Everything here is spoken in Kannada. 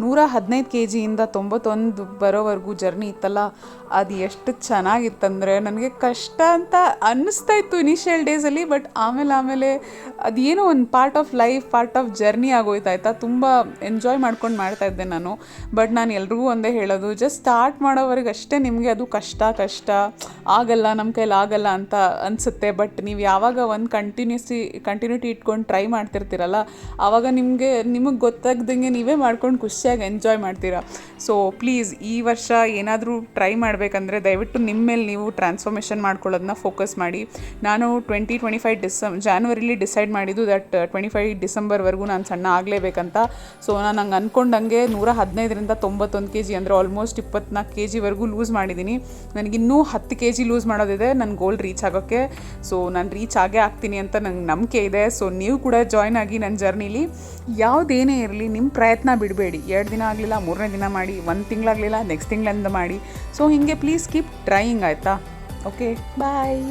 115 ಕೆ ಜಿಯಿಂದ 91 ಬರೋವರೆಗೂ ಜರ್ನಿ ಇತ್ತಲ್ಲ, ಅದು ಎಷ್ಟು ಚೆನ್ನಾಗಿತ್ತಂದರೆ ನನಗೆ ಕಷ್ಟ ಅಂತ ಅನ್ನಿಸ್ತಾ ಇತ್ತು ಇನಿಷಿಯಲ್ ಡೇಸಲ್ಲಿ. ಬಟ್ ಆಮೇಲೆ ಅದೇನೋ ಒಂದು part of life, part of journey ಆಗೋಯ್ತಾಯ್ತಾ. ತುಂಬ ಎಂಜಾಯ್ ಮಾಡ್ಕೊಂಡು ಮಾಡ್ತಾಯಿದ್ದೆ ನಾನು. ಬಟ್ ನಾನು ಎಲ್ರಿಗೂ ಒಂದೇ ಹೇಳೋದು, ಜಸ್ಟ್ ಸ್ಟಾರ್ಟ್ ಮಾಡೋವರೆಗೆ ಅಷ್ಟೇ ನಿಮಗೆ ಅದು ಕಷ್ಟ ಆಗಲ್ಲ, ನಮ್ಮ ಕೈಲಿ ಆಗಲ್ಲ ಅಂತ ಅನಿಸುತ್ತೆ. ಬಟ್ ನೀವು ಯಾವಾಗ ಒಂದು ಕಂಟಿನ್ಯೂಟಿ ಇಟ್ಕೊಂಡು ಟ್ರೈ ಮಾಡ್ತಿರ್ತೀರಲ್ಲ, ಆವಾಗ ನಿಮಗೆ ಗೊತ್ತಾಗ್ದಂಗೆ ನೀವೇ ಮಾಡ್ಕೊಂಡು ಖುಷಿಯಾಗಿ ಎಂಜಾಯ್ ಮಾಡ್ತೀರಾ. ಸೊ ಪ್ಲೀಸ್ ಈ ವರ್ಷ ಏನಾದರೂ ಟ್ರೈ ಮಾಡಬೇಕಂದ್ರೆ ದಯವಿಟ್ಟು ನಿಮ್ಮ ಮೇಲೆ ನೀವು ಟ್ರಾನ್ಸ್ಫಾರ್ಮೇಷನ್ ಮಾಡ್ಕೊಳ್ಳೋದನ್ನ ಫೋಕಸ್ ಮಾಡಿ. ನಾನು 2025 ಜಾನ್ವರಿಲಿ ಡಿಸೈಡ್ ಮಾಡಿದ್ದು ದಟ್ 25 ಡಿಸೆಂಬರ್ವರೆಗೂ ನಾನು ಸಣ್ಣ ಆಗಲೇಬೇಕಂತ. ಸೊ ನಾನು ಹಂಗೆ ಅಂದ್ಕೊಂಡಂಗೆ 115ರಿಂದ 91 ಕೆ ಜಿ ಅಂದರೆ ಆಲ್ಮೋಸ್ಟ್ 24 ಕೆ ಜಿವರೆಗೂ ಲೂಸ್ ಮಾಡಿದ್ದೀನಿ. ನನಗಿನ್ನೂ 10 ಕೆ ಜಿ ಲೂಸ್ ಮಾಡೋದಿದೆ ನನ್ನ ಗೋಲ್ ರೀಚ್ ಆಗೋಕ್ಕೆ. ಸೊ ನಾನು ರೀಚ್ ಆಗೇ ಆಗ್ತೀನಿ ಅಂತ ನಂಗೆ ನಂಬಿಕೆ ಇದೆ. ಸೊ ನೀವು ಕೂಡ ಜಾಯ್ನ್ ಆಗಿ ನನ್ನ ಜರ್ನಿಲಿ. ಯಾವುದೇನೇ ಇರಲಿ ನಿಮ್ಮ ಪ್ರಯತ್ನ ಬಿಡಬೇಡಿ. 2 ದಿನ ಆಗಲಿಲ್ಲ 3ನೇ ದಿನ ಮಾಡಿ, 1 ತಿಂಗಳಾಗಲಿಲ್ಲ ನೆಕ್ಸ್ಟ್ ತಿಂಗಳಿಂದ ಮಾಡಿ. ಸೊ ಹೀಗೆ ಪ್ಲೀಸ್ ಕೀಪ್ ಟ್ರೈಯಿಂಗ್, ಆಯಿತಾ? ಓಕೆ, ಬಾಯ್.